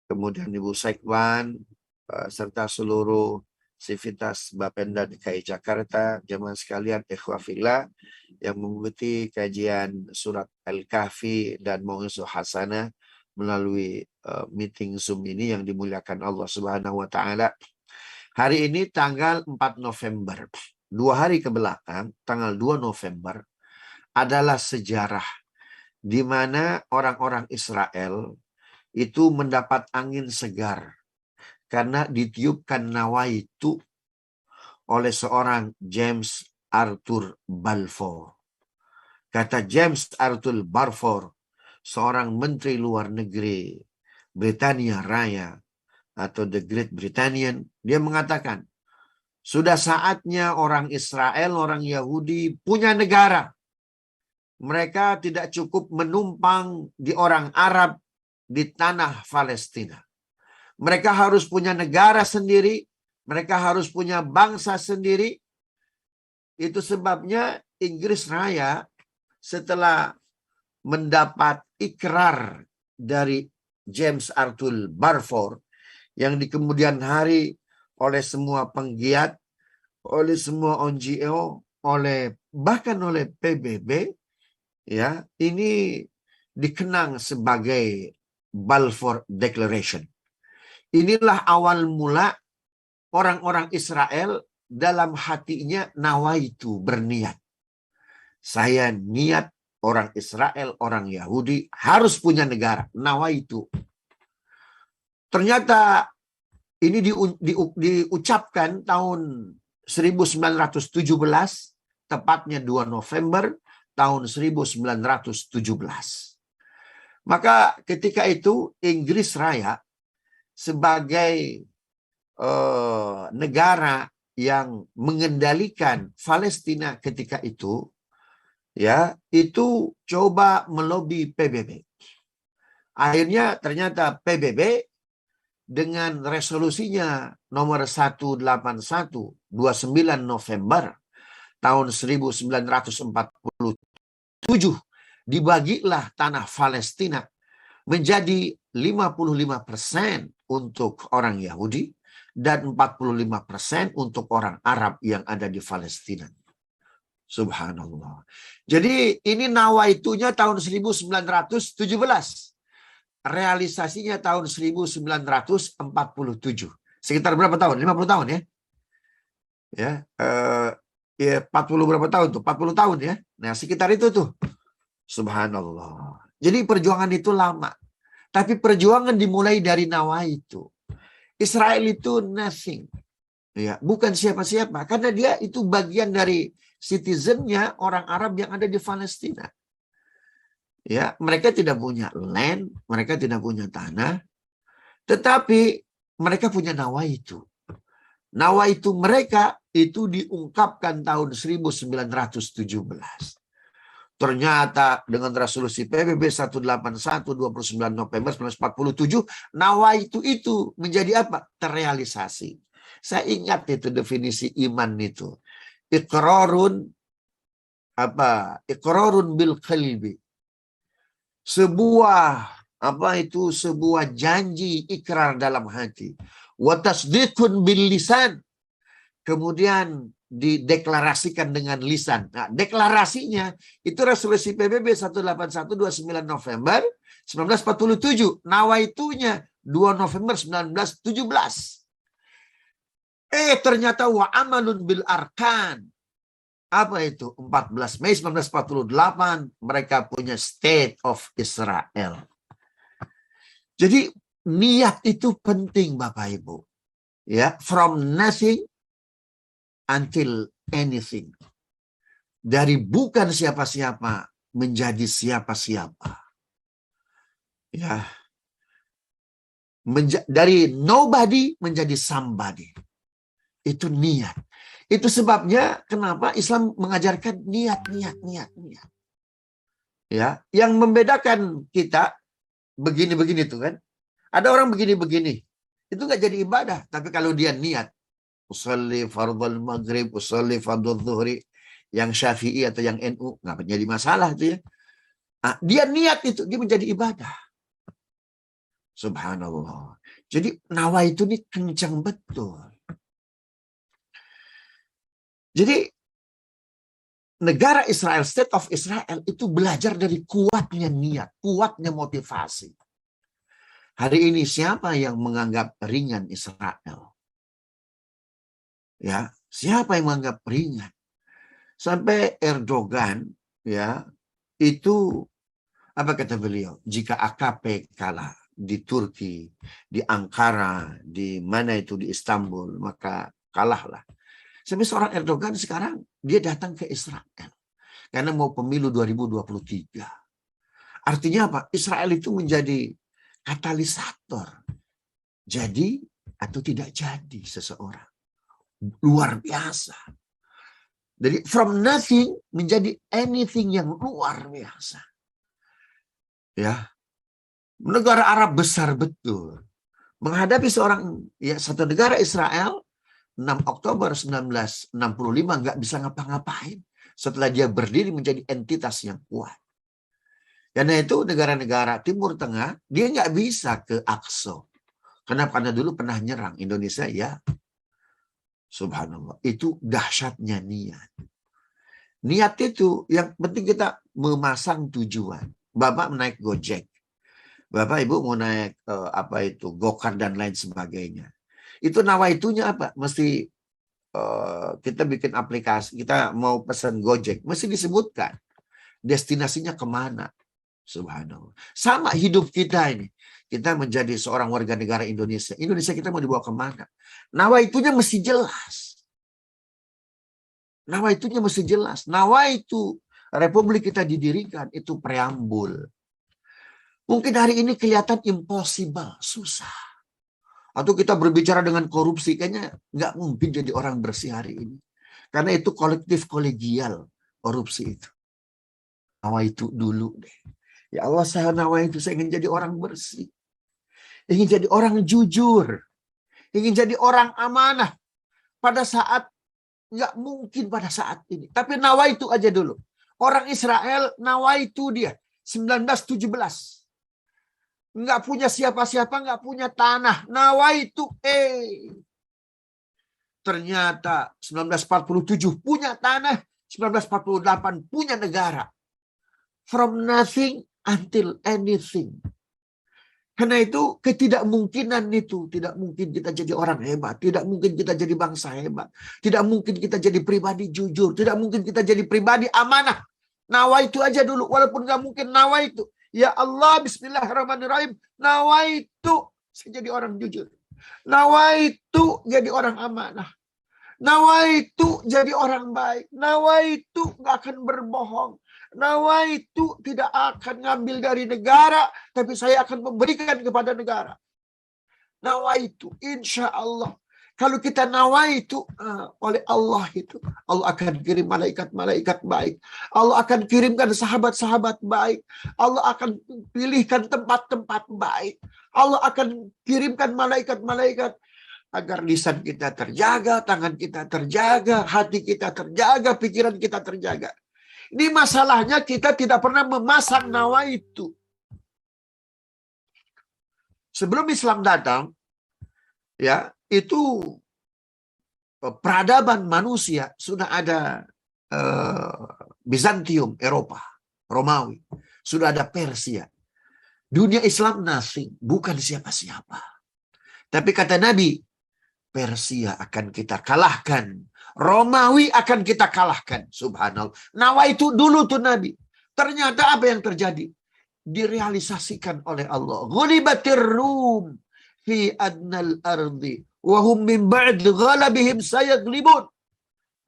kemudian Ibu Sekwan, serta seluruh sivitas Bapenda DKI Jakarta, jemaah sekalian, ikhwah fillah yang mengikuti kajian surat Al-Kahfi dan Mau'izah Hasanah melalui meeting Zoom ini yang dimuliakan Allah Subhanahu wa taala. Hari ini tanggal 4 November. 2 hari ke belakang, tanggal 2 November adalah sejarah di mana orang-orang Israel itu mendapat angin segar karena ditiupkan nawaitu oleh seorang James Arthur Balfour. Kata James Arthur Balfour, seorang menteri luar negeri Britania Raya atau the Great Britannian, dia mengatakan, sudah saatnya orang Israel, orang Yahudi punya negara. Mereka tidak cukup menumpang di orang Arab di tanah Palestina. Mereka harus punya negara sendiri. Mereka harus punya bangsa sendiri. Itu sebabnya Inggris Raya setelah mendapat ikrar dari James Arthur Balfour yang di kemudian hari oleh semua penggiat, oleh semua NGO, bahkan oleh PBB, ya, ini dikenang sebagai Balfour Declaration. Inilah awal mula orang-orang Israel dalam hatinya nawaitu, berniat. Saya niat orang Israel, orang Yahudi harus punya negara, nawaitu. Ternyata ini diucapkan tahun 1917, tepatnya 2 November tahun 1917. Maka ketika itu Inggris Raya sebagai negara yang mengendalikan Palestina ketika itu, ya, itu coba melobi PBB. Akhirnya ternyata PBB dengan resolusinya nomor 181 29 November tahun 1947 dibagilah tanah Palestina menjadi 55% untuk orang Yahudi dan 45% untuk orang Arab yang ada di Palestina. Subhanallah. Jadi ini nawaitunya tahun 1917. Realisasinya tahun 1947. Sekitar berapa tahun? 50 tahun ya? Ya, 40 berapa tahun tuh? 40 tahun ya. Nah, sekitar itu tuh. Subhanallah. Jadi perjuangan itu lama. Tapi perjuangan dimulai dari nawaitu. Israel itu nothing. Ya, bukan siapa-siapa. Karena dia itu bagian dari citizennya orang Arab yang ada di Palestina. Ya, mereka tidak punya land, mereka tidak punya tanah, tetapi mereka punya nawaitu. Nawaitu mereka itu diungkapkan tahun 1917. Ternyata dengan resolusi PBB 181 29 November 1947, nawaitu itu menjadi apa? Terrealisasi. Saya ingat itu definisi iman itu. Iqrarun bil qalbi. Sebuah janji ikrar dalam hati. Wa tasdiqun bil lisan. Kemudian dideklarasikan dengan lisan. Nah, deklarasinya itu resolusi PBB 181 29 November 1947. Nawaitunya 2 November 1917. Ternyata wa amalun bil arkan. Apa itu? 14 Mei 1948 mereka punya State of Israel. Jadi niat itu penting Bapak Ibu. Ya, from nothing until anything. Dari bukan siapa-siapa menjadi siapa-siapa. Ya. Dari nobody menjadi somebody. Itu niat. Itu sebabnya kenapa Islam mengajarkan niat. Ya, yang membedakan kita begini-begini tuh kan. Ada orang begini-begini. Itu nggak jadi ibadah, tapi kalau dia niat, usolli fardhul maghrib, usolli fardhul zuhri, yang Syafi'i atau yang NU nggak jadi masalah itu ya. Nah, dia niat itu, dia menjadi ibadah. Subhanallah. Jadi nawa itu nih kencang betul. Jadi negara Israel, State of Israel itu belajar dari kuatnya niat, kuatnya motivasi. Hari ini siapa yang menganggap ringan Israel? Ya, siapa yang menganggap ringan? Sampai Erdogan, ya, itu apa kata beliau? Jika AKP kalah di Turki, di Ankara, di mana itu di Istanbul, maka kalahlah. Sampai seorang Erdogan sekarang dia datang ke Israel karena mau pemilu 2023. Artinya apa? Israel itu menjadi katalisator. Jadi atau tidak jadi seseorang. Luar biasa. Jadi from nothing menjadi anything yang luar biasa. Ya. Negara Arab besar betul. Menghadapi satu negara Israel 6 Oktober 1965 nggak bisa ngapa-ngapain setelah dia berdiri menjadi entitas yang kuat. Karena itu negara-negara Timur Tengah dia nggak bisa ke Aqsa. Kenapa? Karena dulu pernah nyerang Indonesia ya. Subhanallah. Itu dahsyatnya niat. Niat itu yang penting kita memasang tujuan. Bapak naik Gojek. Bapak Ibu mau naik Gokar dan lain sebagainya. Itu nawaitunya apa? Mesti kita bikin aplikasi, kita mau pesan Gojek, mesti disebutkan destinasinya kemana. Subhanallah. Sama hidup kita ini. Kita menjadi seorang warga negara Indonesia. Indonesia kita mau dibawa kemana? Nawaitunya mesti jelas. Nawaitunya mesti jelas. Nawaitu Republik kita didirikan, itu preambul. Mungkin hari ini kelihatan impossible, susah. Atau kita berbicara dengan korupsi, kayaknya nggak mungkin jadi orang bersih hari ini. Karena itu kolektif kolegial, korupsi itu. Nawaitu dulu deh. Ya Allah, saya nawaitu, saya ingin jadi orang bersih. Ingin jadi orang jujur. Ingin jadi orang amanah. Pada saat, nggak mungkin pada saat ini. Tapi nawaitu aja dulu. Orang Israel nawaitu dia. 1917. Nggak punya siapa-siapa, nggak punya tanah. Nawaitu. Ternyata 1947 punya tanah. 1948 punya negara. From nothing until anything. Karena itu ketidakmungkinan itu. Tidak mungkin kita jadi orang hebat. Tidak mungkin kita jadi bangsa hebat. Tidak mungkin kita jadi pribadi jujur. Tidak mungkin kita jadi pribadi amanah. Nawaitu aja dulu. Walaupun nggak mungkin nawaitu. Ya Allah, bismillahirrahmanirrahim. Nawaitu saya jadi orang jujur. Nawaitu jadi orang amanah. Nawaitu jadi orang baik. Nawaitu nggak akan berbohong. Nawaitu tidak akan ngambil dari negara, tapi saya akan memberikan kepada negara. Nawaitu, insya Allah. Kalau kita nawaitu oleh Allah itu, Allah akan kirim malaikat-malaikat baik. Allah akan kirimkan sahabat-sahabat baik. Allah akan pilihkan tempat-tempat baik. Allah akan kirimkan malaikat-malaikat agar lisan kita terjaga, tangan kita terjaga, hati kita terjaga, pikiran kita terjaga. Ini masalahnya kita tidak pernah memasang nawaitu. Sebelum Islam datang, ya itu peradaban manusia sudah ada Bizantium, Eropa, Romawi, sudah ada Persia. Dunia Islam nothing, bukan siapa-siapa. Tapi kata Nabi, Persia akan kita kalahkan. Romawi akan kita kalahkan. Subhanallah. Nawaitu dulu tuh Nabi. Ternyata apa yang terjadi? Direalisasikan oleh Allah. Ghulibatir Rum fi adnal ardi wa hum min ba'd ghalabihim sayaglibun.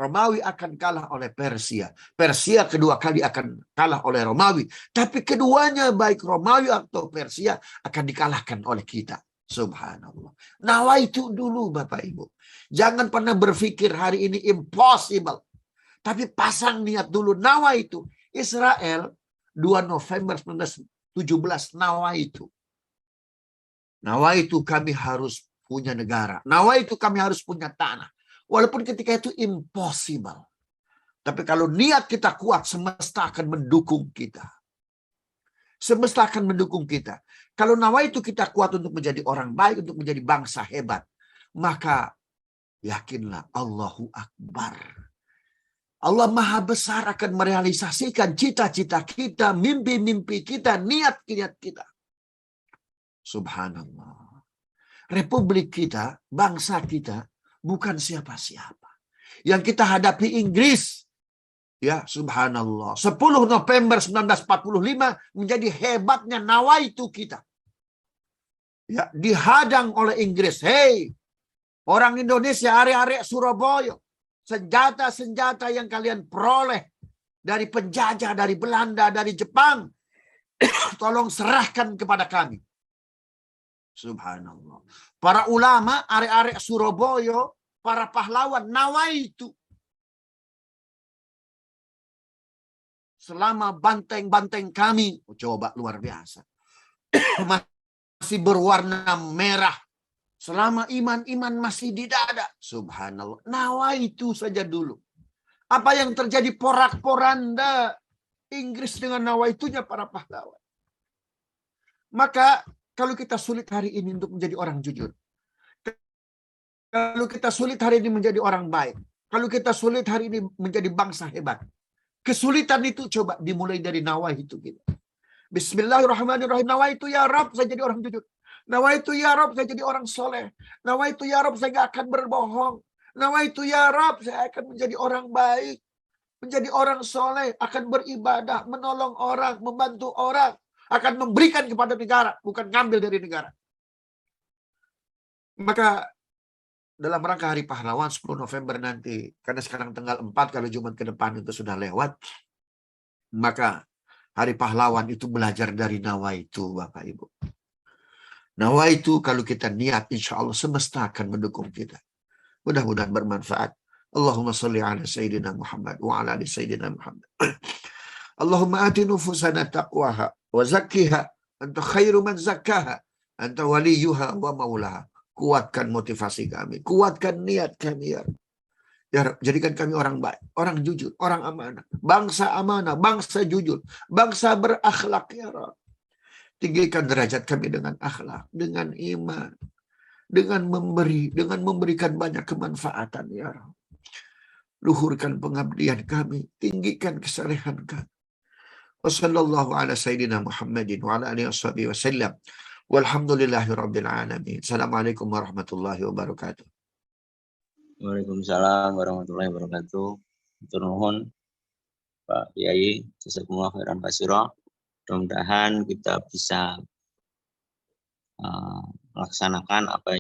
Romawi akan kalah oleh Persia. Persia kedua kali akan kalah oleh Romawi. Tapi keduanya baik Romawi atau Persia akan dikalahkan oleh kita. Subhanallah. Nawaitu dulu Bapak Ibu. Jangan pernah berpikir hari ini impossible. Tapi pasang niat dulu. Nawaitu. Israel 2 November 1917. Nawaitu. Nawaitu kami harus punya negara. Nawaitu kami harus punya tanah. Walaupun ketika itu impossible. Tapi kalau niat kita kuat, semesta akan mendukung kita. Semesta akan mendukung kita. Kalau nawaitu kita kuat untuk menjadi orang baik, untuk menjadi bangsa hebat, maka yakinlah Allahu Akbar. Allah Maha Besar akan merealisasikan cita-cita kita, mimpi-mimpi kita, niat-niat kita. Subhanallah. Republik kita, bangsa kita, bukan siapa-siapa. Yang kita hadapi Inggris. Ya, subhanallah. 10 November 1945 menjadi hebatnya nawaitu kita. Ya, dihadang oleh Inggris. Hei, orang Indonesia, arek-arek Surabaya, senjata-senjata yang kalian peroleh dari penjajah, dari Belanda, dari Jepang, tolong serahkan kepada kami. Subhanallah. Para ulama, arek-arek Surabaya, para pahlawan, nawaitu. Selama banteng-banteng kami, coba luar biasa, masih berwarna merah. Selama iman-iman masih di dada. Subhanallah. Nawaitu saja dulu. Apa yang terjadi porak-poranda Inggris dengan nawaitunya para pahlawan. Maka kalau kita sulit hari ini untuk menjadi orang jujur. Kalau kita sulit hari ini menjadi orang baik. Kalau kita sulit hari ini menjadi bangsa hebat. Kesulitan itu coba dimulai dari nawaitu kita. Bismillahirrahmanirrahim. Nawaitu ya Rabb, saya jadi orang jujur. Nawaitu ya Rabb, saya jadi orang soleh. Nawaitu ya Rabb, saya gak akan berbohong. Nawaitu ya Rabb, saya akan menjadi orang baik. Menjadi orang soleh, akan beribadah, menolong orang, membantu orang. Akan memberikan kepada negara, bukan ngambil dari negara. Maka dalam rangka Hari Pahlawan 10 November nanti, karena sekarang tanggal 4, kalau Jumat ke depan itu sudah lewat, maka Hari Pahlawan itu belajar dari nawaitu, Bapak Ibu. Nawaitu kalau kita niat, insya Allah semesta akan mendukung kita. Mudah-mudahan bermanfaat. Allahumma salli ala Sayyidina Muhammad wa ala ali Sayyidina Muhammad. Allahumma ati nufusana taqwaha wa zakkiha anta khairu man zakkaha anta waliyuha wa maulaha. Kuatkan motivasi kami, kuatkan niat kami ya. Ya Rabb, jadikan kami orang baik, orang jujur, orang amanah, bangsa jujur, bangsa berakhlak ya Rabb. Tinggikan derajat kami dengan akhlak, dengan iman, dengan memberi, dengan memberikan banyak kemanfaatan ya Rabb. Luhurkan pengabdian kami, tinggikan kesalehan kami. Wassallallahu ala sayyidina Muhammadin wa ala alihi wasallam. Walhamdulillahirabbil alamin. Assalamualaikum warahmatullahi wabarakatuh. Waalaikumsalam warahmatullahi wabarakatuh. Matur nuwun Pak Kiai, jazakumullah khairan katsira. Mudah-mudahan kita bisa melaksanakan apa